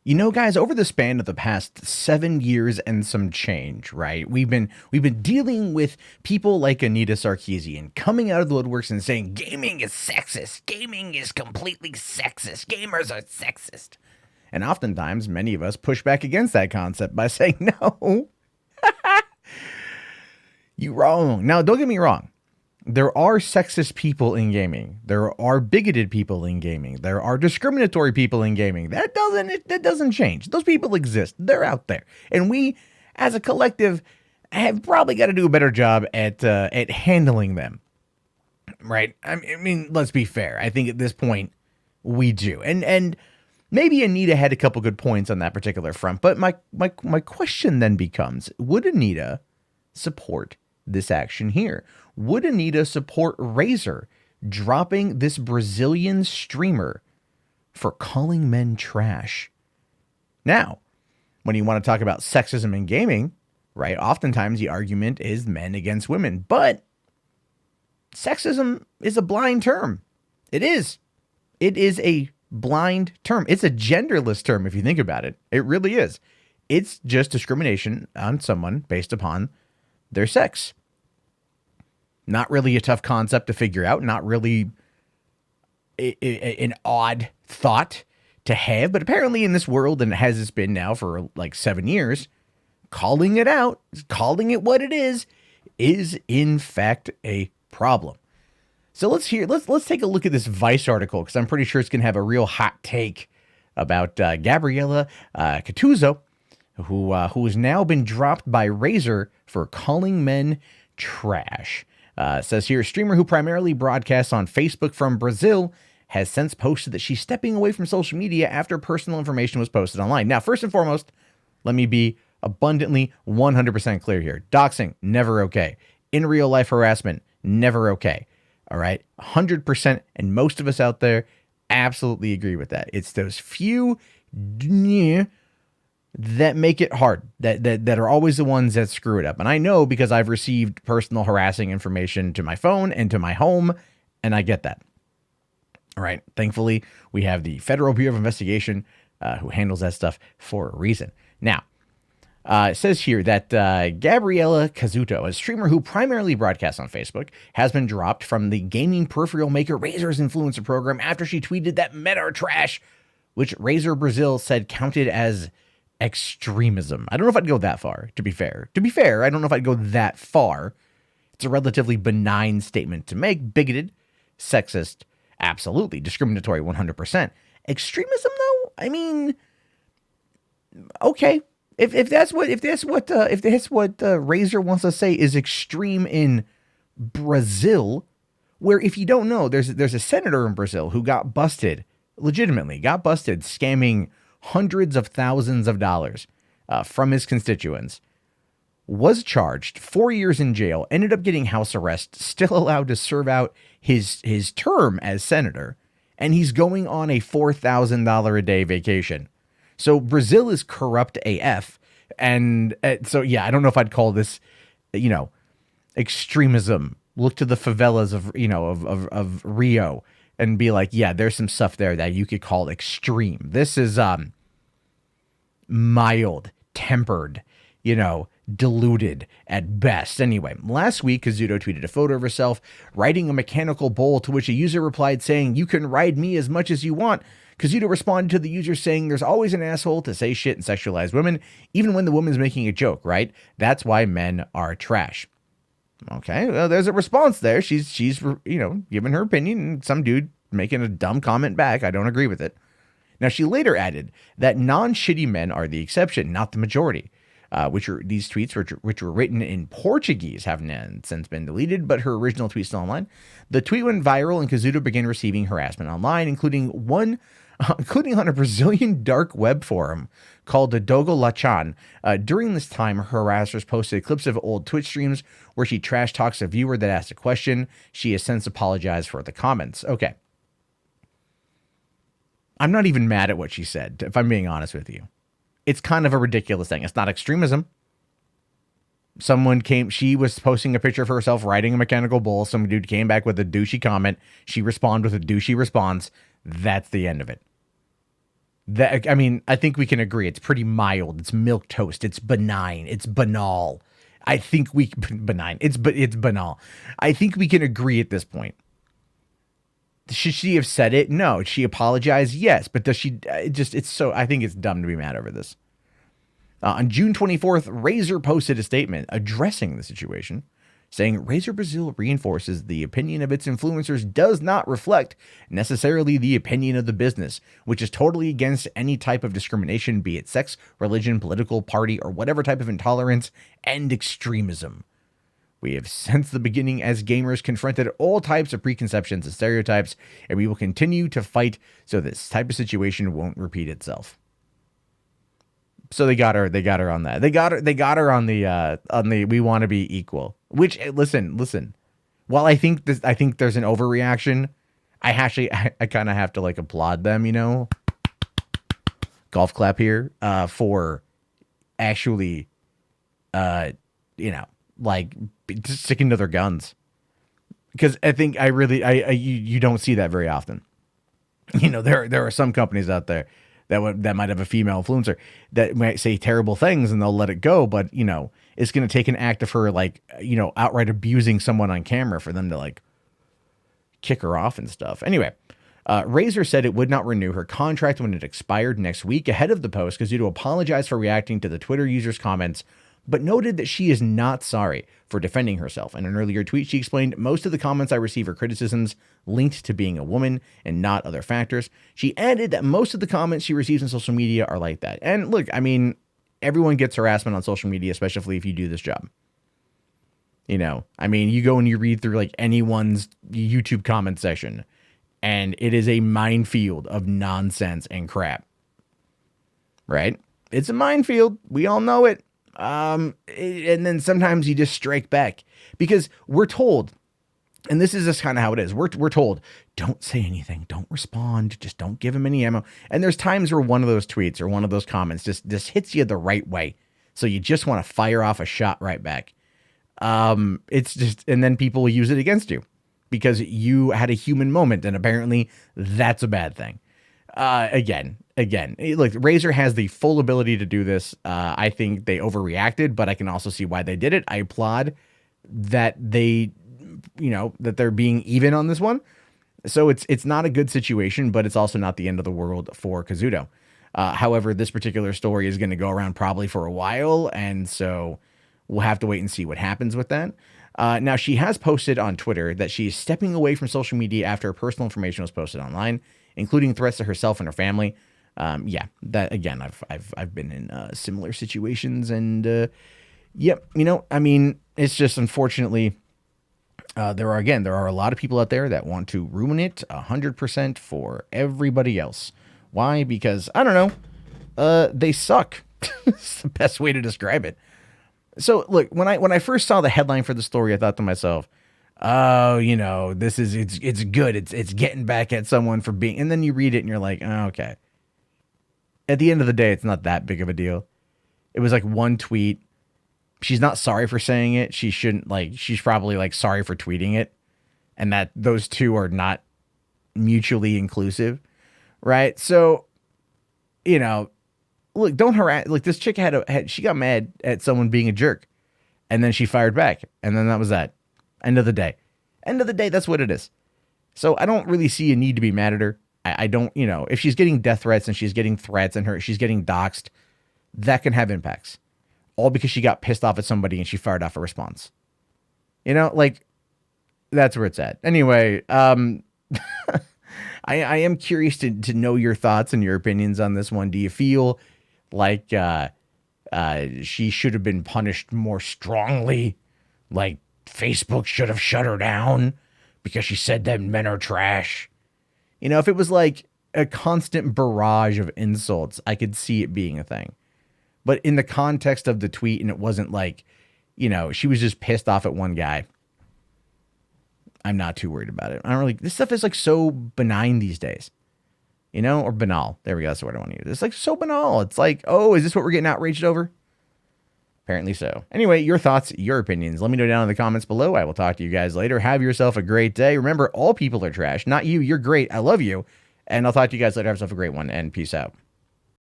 You know, guys, over the span of the past 7 years and some change, right? We've been dealing with people like Anita Sarkeesian coming out of the woodworks and saying gaming is sexist. Gaming is completely sexist. Gamers are sexist. And oftentimes, many of us push back against that concept by saying, no, you wrong. Now, don't get me wrong. There are sexist people in gaming. There are bigoted people in gaming. There are discriminatory people in gaming. That doesn't change. Those people exist. They're out there. And we, as a collective, have probably got to do a better job at handling them. Right? I mean, let's be fair. I think at this point, we do. And maybe Anita had a couple good points on that particular front. But my question then becomes, would Anita support this action here? Would Anita support Razer dropping this Brazilian streamer for calling men trash? Now, when you want to talk about sexism in gaming, right, oftentimes the argument is men against women. But sexism is a blind term. It is. It is a blind term. It's a genderless term if you think about it. It really is. It's just discrimination on someone based upon their sex. Not really a tough concept to figure out. Not really an odd thought to have. But apparently in this world, and it has been now for like 7 years, calling it out, calling it what it is in fact a problem. So let's take a look at this Vice article, because I'm pretty sure it's going to have a real hot take about Gabriella Catuzzo, who has now been dropped by Razer for calling men trash. It says here, a streamer who primarily broadcasts on Facebook from Brazil has since posted that she's stepping away from social media after personal information was posted online. Now, first and foremost, let me be abundantly 100% clear here. Doxing, never okay. In real life harassment, never okay. All right? 100%, and most of us out there absolutely agree with that. It's those few that make it hard, that are always the ones that screw it up. And I know because I've received personal harassing information to my phone and to my home, and I get that. All right. Thankfully, we have the Federal Bureau of Investigation who handles that stuff for a reason. Now, it says here that Gabriella Cazuto, a streamer who primarily broadcasts on Facebook, has been dropped from the gaming peripheral maker Razer's influencer program after she tweeted that men are trash, which Razer Brazil said counted as extremism. I don't know if I'd go that far, to be fair. To be fair, I don't know if I'd go that far. It's a relatively benign statement to make. Bigoted, sexist, absolutely. Discriminatory, 100%. Extremism, though? I mean, okay. If that's what Razer wants to say is extreme in Brazil, where, if you don't know, there's a senator in Brazil who got busted, legitimately got busted scamming hundreds of thousands of dollars from his constituents, was charged 4 years in jail, ended up getting house arrest, still allowed to serve out his term as senator, and he's going on a $4,000 a day vacation. So Brazil is corrupt AF, and so yeah, I don't know if I'd call this, extremism. Look to the favelas of Rio and be like, yeah, there's some stuff there that you could call extreme. This is mild, tempered, diluted at best. Anyway, last week, Kazuto tweeted a photo of herself riding a mechanical bull, to which a user replied saying, "You can ride me as much as you want." Kazuto responded to the user saying, "There's always an asshole to say shit and sexualize women, even when the woman's making a joke, right? That's why men are trash." Okay, well, there's a response there. She's giving her opinion, and some dude making a dumb comment back. I don't agree with it. Now, she later added that non-shitty men are the exception, not the majority. These tweets, which were written in Portuguese, have since been deleted, but her original tweet's still online. The tweet went viral, and Kazuto began receiving harassment online, including on a Brazilian dark web forum called the Dogo Lachan. During this time, her harassers posted clips of old Twitch streams where she trash talks a viewer that asked a question. She has since apologized for the comments. Okay. I'm not even mad at what she said, if I'm being honest with you. It's kind of a ridiculous thing. It's not extremism. She was posting a picture of herself riding a mechanical bull. Some dude came back with a douchey comment. She responded with a douchey response. That's the end of it. That, I mean, I think we can agree it's pretty mild. It's milk toast. It's benign. It's banal. I think we benign. It's banal. I think we can agree at this point. Should she have said it? No. She apologized? Yes. But does she it's so, I think it's dumb to be mad over this. On June 24th, Razer posted a statement addressing the situation, saying Razer Brazil reinforces the opinion of its influencers does not reflect necessarily the opinion of the business, which is totally against any type of discrimination, be it sex, religion, political party, or whatever type of intolerance and extremism. We have since the beginning as gamers confronted all types of preconceptions and stereotypes, and we will continue to fight so this type of situation won't repeat itself. So they got her on that. They got her on the we want to be equal. Which listen. While I think there's an overreaction, I kind of have to like applaud them, golf clap here, for actually like just sticking to their guns. Because I think you don't see that very often. There are some companies out there that might have a female influencer that might say terrible things and they'll let it go, but it's going to take an act of her like outright abusing someone on camera for them to like kick her off and stuff. Anyway, Razer said it would not renew her contract when it expired next week ahead of the post because due to apologize for reacting to the Twitter user's comments, but noted that she is not sorry for defending herself. In an earlier tweet, she explained, most of the comments I receive are criticisms linked to being a woman and not other factors. She added that most of the comments she receives on social media are like that. And look, I mean, everyone gets harassment on social media, especially if you do this job. I mean, you go and you read through like anyone's YouTube comment section, and it is a minefield of nonsense and crap. Right? It's a minefield. We all know it. And then sometimes you just strike back because we're told, and this is just kind of how it is. We're told, don't say anything, don't respond, just don't give him any ammo. And there's times where one of those tweets or one of those comments just hits you the right way. So you just want to fire off a shot right back. It's just, and then people will use it against you because you had a human moment. And apparently that's a bad thing. Again, look, Razer has the full ability to do this. I think they overreacted, but I can also see why they did it. I applaud that that they're being even on this one. So it's not a good situation, but it's also not the end of the world for Kazuto. However, this particular story is going to go around probably for a while, and so we'll have to wait and see what happens with that. Now, she has posted on Twitter that she's stepping away from social media after her personal information was posted online, including threats to herself and her family. That again, I've been in similar situations, and I mean, it's just unfortunately there are a lot of people out there that want to ruin it 100% for everybody else. Why? Because I don't know, they suck. It's the best way to describe it. So look, when I first saw the headline for the story, I thought to myself, oh, this is, it's good. It's getting back at someone for being, and then you read it and you're like, oh, okay. At the end of the day, it's not that big of a deal. It was like one tweet. She's not sorry for saying it. She shouldn't, she's probably like sorry for tweeting it. And that those two are not mutually inclusive. Right. So, look, don't harass, like this chick she got mad at someone being a jerk and then she fired back. And then that was that. End of the day. That's what it is. So I don't really see a need to be mad at her. I don't, if she's getting death threats and she's getting threats and she's getting doxxed, that can have impacts. All because she got pissed off at somebody and she fired off a response. That's where it's at. Anyway, I am curious to know your thoughts and your opinions on this one. Do you feel like she should have been punished more strongly? Like Facebook should have shut her down because she said that men are trash? If it was like a constant barrage of insults, I could see it being a thing. But in the context of the tweet, and it wasn't like, she was just pissed off at one guy, I'm not too worried about it. This stuff is like so benign these days, or banal. There we go. That's the word I want to use. It's like so banal. It's like, oh, is this what we're getting outraged over? Apparently so. Anyway, your thoughts, your opinions, let me know down in the comments below. I will talk to you guys later. Have yourself a great day. Remember, all people are trash. Not you. You're great. I love you. And I'll talk to you guys later. Have yourself a great one, and peace out.